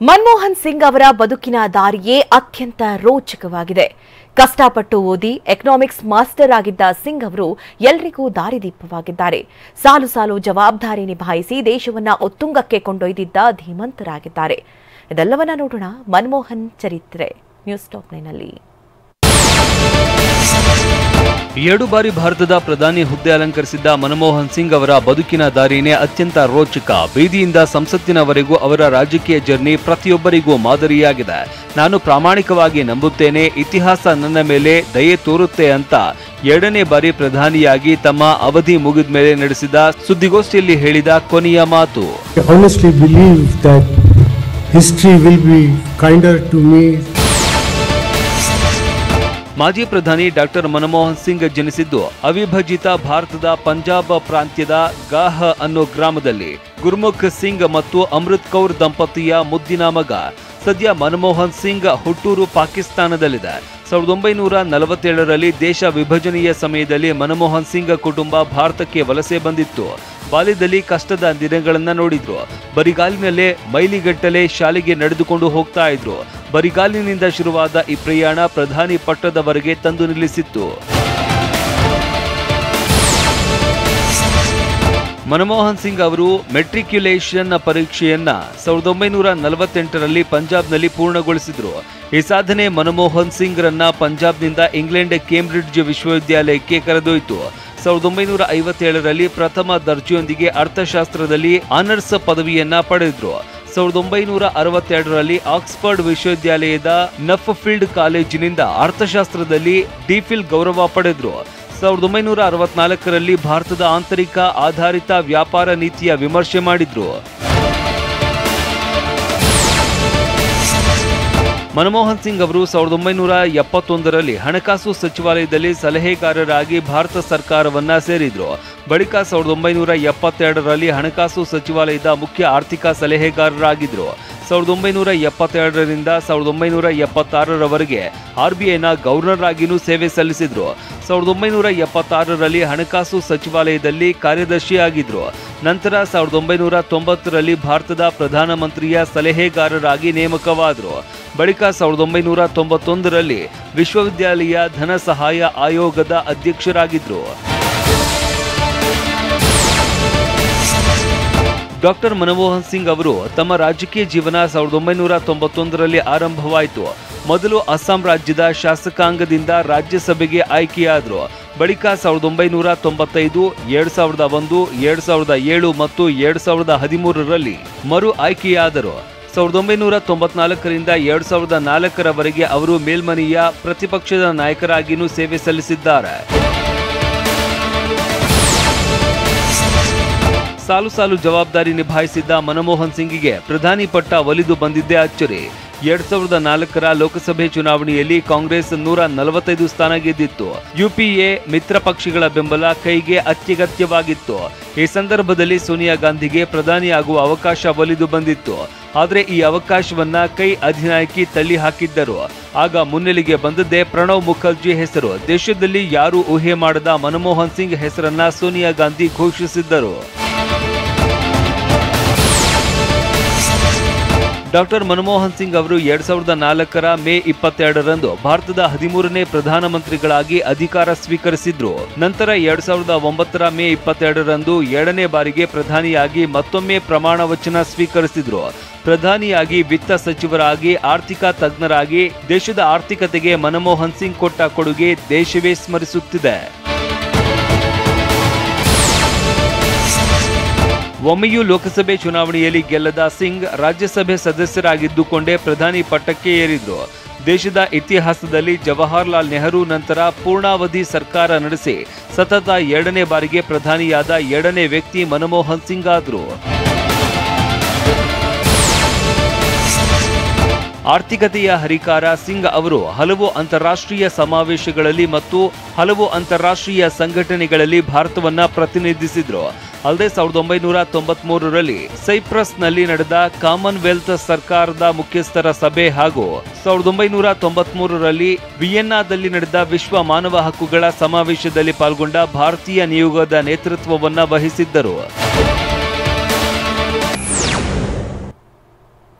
ಮನಮೋಹನ್ ಸಿಂಗ್ ಅವರ ಬದುಕಿನ ದಾರಿಯೇ ಅತ್ಯಂತ ರೋಚಕವಾಗಿದೆ. ಕಷ್ಟಪಟ್ಟು ಓದಿ ಎಕನಾಮಿಕ್ಸ್ ಮಾಸ್ಟರ್ ಆಗಿದ್ದ ಸಿಂಗ್ ಅವರು ಎಲ್ಲರಿಗೂ ದಾರಿದೀಪವಾಗಿದ್ದಾರೆ. ಸಾಲು ಸಾಲು ಜವಾಬ್ದಾರಿ ನಿಭಾಯಿಸಿ ದೇಶವನ್ನ ಉತ್ತುಂಗಕ್ಕೆ ಕೊಂಡೊಯ್ದಿದ್ದ ಧೀಮಂತರಾಗಿದ್ದಾರೆ. ಇದೆಲ್ಲವನ್ನ ನೋಡೋಣ ಮನಮೋಹನ್ ಚರಿತ್ರೆ ನ್ಯೂಸ್ ಟಾಪ್ 9 ನಲ್ಲಿ. 2 ಬಾರಿ ಭಾರತದ ಪ್ರಧಾನಿ ಹುದ್ದೆ ಅಲಂಕರಿಸಿದ್ದ ಮನಮೋಹನ್ ಸಿಂಗ್ ಅವರ ಬದುಕಿನ ದಾರಿನೇ ಅತ್ಯಂತ ರೋಚಕ. ಬೀದಿಯಿಂದ ಸಂಸತ್ತಿನವರೆಗೂ ಅವರ ರಾಜಕೀಯ ಜರ್ನಿ ಪ್ರತಿಯೊಬ್ಬರಿಗೂ ಮಾದರಿಯಾಗಿದೆ. ನಾನು ಪ್ರಾಮಾಣಿಕವಾಗಿ ನಂಬುತ್ತೇನೆ, ಇತಿಹಾಸ ನನ್ನ ಮೇಲೆ ದಯೆ ತೋರುತ್ತೆ ಅಂತ 2ನೇ ಬಾರಿ ಪ್ರಧಾನಿಯಾಗಿ ತಮ್ಮ ಅವಧಿ ಮುಗಿದ ಮೇಲೆ ನಡೆಸಿದ ಸುದ್ದಿಗೋಷ್ಠಿಯಲ್ಲಿ ಹೇಳಿದ ಕೊನೆಯ ಮಾತು. Honestly believe that history will be kinder to me. ಮಾಜಿ ಪ್ರಧಾನಿ ಡಾಕ್ಟರ್ ಮನಮೋಹನ್ ಸಿಂಗ್ ಜನಿಸಿದ್ದು ಅವಿಭಜಿತ ಭಾರತದ ಪಂಜಾಬ್ ಪ್ರಾಂತ್ಯದ ಗಾಹ್ ಅನ್ನೋ ಗ್ರಾಮದಲ್ಲಿ. ಗುರ್ಮುಖ್ ಸಿಂಗ್ ಮತ್ತು ಅಮೃತ್ ಕೌರ್ ದಂಪತಿಯ ಮುದ್ದಿನ ಮಗ. ಸದ್ಯ ಮನಮೋಹನ್ ಸಿಂಗ್ ಹುಟ್ಟೂರು ಪಾಕಿಸ್ತಾನದಲ್ಲಿದೆ. 1947ರಲ್ಲಿ ದೇಶ ವಿಭಜನೆಯ ಸಮಯದಲ್ಲಿ ಮನಮೋಹನ್ ಸಿಂಗ್ ಕುಟುಂಬ ಭಾರತಕ್ಕೆ ವಲಸೆ ಬಂದಿತ್ತು. ಬಾಲ್ಯದಲ್ಲಿ ಕಷ್ಟದ ದಿನಗಳನ್ನ ನೋಡಿದ್ರು. ಬರಿಗಾಲಿನಲ್ಲೇ ಮೈಲಿಗಟ್ಟಲೆ ಶಾಲೆಗೆ ನಡೆದುಕೊಂಡು ಹೋಗ್ತಾ ಇದ್ರು. ಬರಿಗಾಲಿನಿಂದ ಶುರುವಾದ ಈ ಪ್ರಯಾಣ ಪ್ರಧಾನಿ ಪಟ್ಟದವರೆಗೆ ತಂದು ನಿಲ್ಲಿಸಿತ್ತು. ಮನಮೋಹನ್ ಸಿಂಗ್ ಅವರು ಮೆಟ್ರಿಕ್ಯುಲೇಷನ್ ಪರೀಕ್ಷೆಯನ್ನ 1948ರಲ್ಲಿ ಪಂಜಾಬ್ನಲ್ಲಿ ಪೂರ್ಣಗೊಳಿಸಿದ್ರು. ಈ ಸಾಧನೆ ಮನಮೋಹನ್ ಸಿಂಗ್ ರನ್ನ ಪಂಜಾಬ್ನಿಂದ ಇಂಗ್ಲೆಂಡ್ ಕೇಂಬ್ರಿಡ್ಜ್ ವಿಶ್ವವಿದ್ಯಾಲಯಕ್ಕೆ ಕರೆದೊಯ್ತು. 1957ರಲ್ಲಿ ಪ್ರಥಮ ದರ್ಜೆಯೊಂದಿಗೆ ಅರ್ಥಶಾಸ್ತ್ರದಲ್ಲಿ ಆನರ್ಸ್ ಪದವಿಯನ್ನ ಪಡೆದ್ರು. 1962ರಲ್ಲಿ ಆಕ್ಸ್ಫರ್ಡ್ ವಿಶ್ವವಿದ್ಯಾಲಯದ ನಫ್ಫೀಲ್ಡ್ ಕಾಲೇಜಿನಿಂದ ಅರ್ಥಶಾಸ್ತ್ರದಲ್ಲಿ ಡಿಫಿಲ್ ಗೌರವ ಪಡೆದ್ರು. 1964ರಲ್ಲಿ ಭಾರತದ ಆಂತರಿಕ ಆಧಾರಿತ ವ್ಯಾಪಾರ ನೀತಿಯ ವಿಮರ್ಶೆ ಮಾಡಿದ್ರು. ಮನಮೋಹನ್ ಸಿಂಗ್ ಅವರು 1971ರಲ್ಲಿ ಹಣಕಾಸು ಸಚಿವಾಲಯದಲ್ಲಿ ಸಲಹೆಗಾರರಾಗಿ ಭಾರತ ಸರ್ಕಾರವನ್ನ ಸೇರಿದ್ರು. ಬಳಿಕ 1972ರಲ್ಲಿ ಹಣಕಾಸು ಸಚಿವಾಲಯದ ಮುಖ್ಯ ಆರ್ಥಿಕ ಸಲಹೆಗಾರರಾಗಿದ್ರು. 1972ರಿಂದ 1976ರವರೆಗೆ RBIನ ಗವರ್ನರ್ ಆಗಿಯೂ ಸೇವೆ ಸಲ್ಲಿಸಿದ್ರು. 1976ರಲ್ಲಿ ಹಣಕಾಸು ಸಚಿವಾಲಯದಲ್ಲಿ ಕಾರ್ಯದರ್ಶಿ ಆಗಿದ್ರು. ನಂತರ 1990ರಲ್ಲಿ ಭಾರತದ ಪ್ರಧಾನಮಂತ್ರಿಯ ಸಲಹೆಗಾರರಾಗಿ ನೇಮಕವಾದರು. ಬಳಿಕ 1991ರಲ್ಲಿ ವಿಶ್ವವಿದ್ಯಾಲಯ ಧನ ಸಹಾಯ ಆಯೋಗದ ಅಧ್ಯಕ್ಷರಾಗಿದ್ರು. ಡಾಕ್ಟರ್ ಮನಮೋಹನ್ ಸಿಂಗ್ ಅವರು ತಮ್ಮ ರಾಜಕೀಯ ಜೀವನ 1991ರಲ್ಲಿ ಆರಂಭವಾಯಿತು. ಮೊದಲು ಅಸ್ಸಾಂ ರಾಜ್ಯದ ಶಾಸಕಾಂಗದಿಂದ ರಾಜ್ಯಸಭೆಗೆ ಆಯ್ಕೆಯಾದರು. ಬಳಿಕ 1995, 2001, 2007 ಮತ್ತು 2013ರಲ್ಲಿ ಮರು ಆಯ್ಕೆಯಾದರು. 1994ರಿಂದ 2004ರವರೆಗೆ ಅವರು ಮೇಲ್ಮನೆಯ ಪ್ರತಿಪಕ್ಷದ ನಾಯಕರಾಗಿಯೂ ಸೇವೆ ಸಲ್ಲಿಸಿದ್ದಾರೆ. ಸಾಲು ಸಾಲು ಜವಾಬ್ದಾರಿ ನಿಭಾಯಿಸಿದ್ದ ಮನಮೋಹನ್ ಸಿಂಗಿಗೆ ಪ್ರಧಾನಿ ಪಟ್ಟ ಒಲಿದು ಬಂದಿದ್ದೇ ಅಚ್ಚರಿ. 2004ರ ಲೋಕಸಭೆ ಚುನಾವಣೆಯಲ್ಲಿ ಕಾಂಗ್ರೆಸ್ 145 ಸ್ಥಾನ ಗೆದ್ದಿತ್ತು. UPA ಮಿತ್ರ ಪಕ್ಷಗಳ ಬೆಂಬಲ ಕೈಗೆ ಅತ್ಯಗತ್ಯವಾಗಿತ್ತು. ಈ ಸಂದರ್ಭದಲ್ಲಿ ಸೋನಿಯಾ ಗಾಂಧಿಗೆ ಪ್ರಧಾನಿ ಆಗುವ ಅವಕಾಶ ಒಲಿದು ಬಂದಿತ್ತು. ಆದರೆ ಈ ಅವಕಾಶವನ್ನ ಕೈ ಅಧಿನಾಯಕಿ ತಳ್ಳಿ ಹಾಕಿದ್ದರು. ಆಗ ಮುನ್ನೆಲೆಗೆ ಬಂದದ್ದೇ ಪ್ರಣವ್ ಮುಖರ್ಜಿ ಹೆಸರು. ದೇಶದಲ್ಲಿ ಯಾರೂ ಊಹೆ ಮಾಡದ ಮನಮೋಹನ್ ಸಿಂಗ್ ಹೆಸರನ್ನ ಸೋನಿಯಾ ಗಾಂಧಿ ಘೋಷಿಸಿದ್ದರು. ಡಾಕ್ಟರ್ ಮನಮೋಹನ್ ಸಿಂಗ್ ಅವರು 2004ರ ಮೇ 22ರಂದು ಭಾರತದ 13ನೇ ಪ್ರಧಾನಮಂತ್ರಿಗಳಾಗಿ ಅಧಿಕಾರ ಸ್ವೀಕರಿಸಿದ್ರು. ನಂತರ 2009ರ ಮೇ 22ರಂದು 2ನೇ ಬಾರಿಗೆ ಪ್ರಧಾನಿಯಾಗಿ ಮತ್ತೊಮ್ಮೆ ಪ್ರಮಾಣ ವಚನ ಸ್ವೀಕರಿಸಿದ್ರು. ಪ್ರಧಾನಿಯಾಗಿ, ವಿತ್ತ ಸಚಿವರಾಗಿ, ಆರ್ಥಿಕ ತಜ್ಞರಾಗಿ ದೇಶದ ಆರ್ಥಿಕತೆಗೆ ಮನಮೋಹನ್ ಸಿಂಗ್ ಕೊಟ್ಟ ಕೊಡುಗೆ ದೇಶವೇ ಸ್ಮರಿಸುತ್ತಿದೆ. ಒಮ್ಮೆಯೂ ಲೋಕಸಭೆ ಚುನಾವಣೆಯಲ್ಲಿ ಗೆಲ್ಲದ ಸಿಂಗ್ ರಾಜ್ಯಸಭೆ ಸದಸ್ಯರಾಗಿದ್ದುಕೊಂಡೇ ಪ್ರಧಾನಿ ಪಟ್ಟಕ್ಕೆ ಏರಿದ್ರು. ದೇಶದ ಇತಿಹಾಸದಲ್ಲಿ ಜವಾಹರ್ಲಾಲ್ ನೆಹರು ನಂತರ ಪೂರ್ಣಾವಧಿ ಸರ್ಕಾರ ನಡೆಸಿ ಸತತ 2ನೇ ಬಾರಿಗೆ ಪ್ರಧಾನಿಯಾದ 2ನೇ ವ್ಯಕ್ತಿ ಮನಮೋಹನ್ ಸಿಂಗ್ ಆದ್ರು. ಆರ್ಥಿಕತೆಯ ಹರಿಕಾರ ಸಿಂಗ್ ಅವರು ಹಲವು ಅಂತಾರಾಷ್ಟ್ರೀಯ ಸಮಾವೇಶಗಳಲ್ಲಿ ಮತ್ತು ಹಲವು ಅಂತಾರಾಷ್ಟ್ರೀಯ ಸಂಘಟನೆಗಳಲ್ಲಿ ಭಾರತವನ್ನ ಪ್ರತಿನಿಧಿಸಿದ್ರು. ಅಲ್ಲದೆ 1993ರಲ್ಲಿ ಸೈಪ್ರಸ್ನಲ್ಲಿ ನಡೆದ ಕಾಮನ್ವೆಲ್ತ್ ಸರ್ಕಾರದ ಮುಖ್ಯಸ್ಥರ ಸಭೆ ಹಾಗೂ 1993ರಲ್ಲಿ ವಿಯೆನ್ನಾದಲ್ಲಿ ನಡೆದ ವಿಶ್ವ ಮಾನವ ಹಕ್ಕುಗಳ ಸಮಾವೇಶದಲ್ಲಿ ಪಾಲ್ಗೊಂಡ ಭಾರತೀಯ ನಿಯೋಗದ ನೇತೃತ್ವವನ್ನ ವಹಿಸಿದ್ದರು.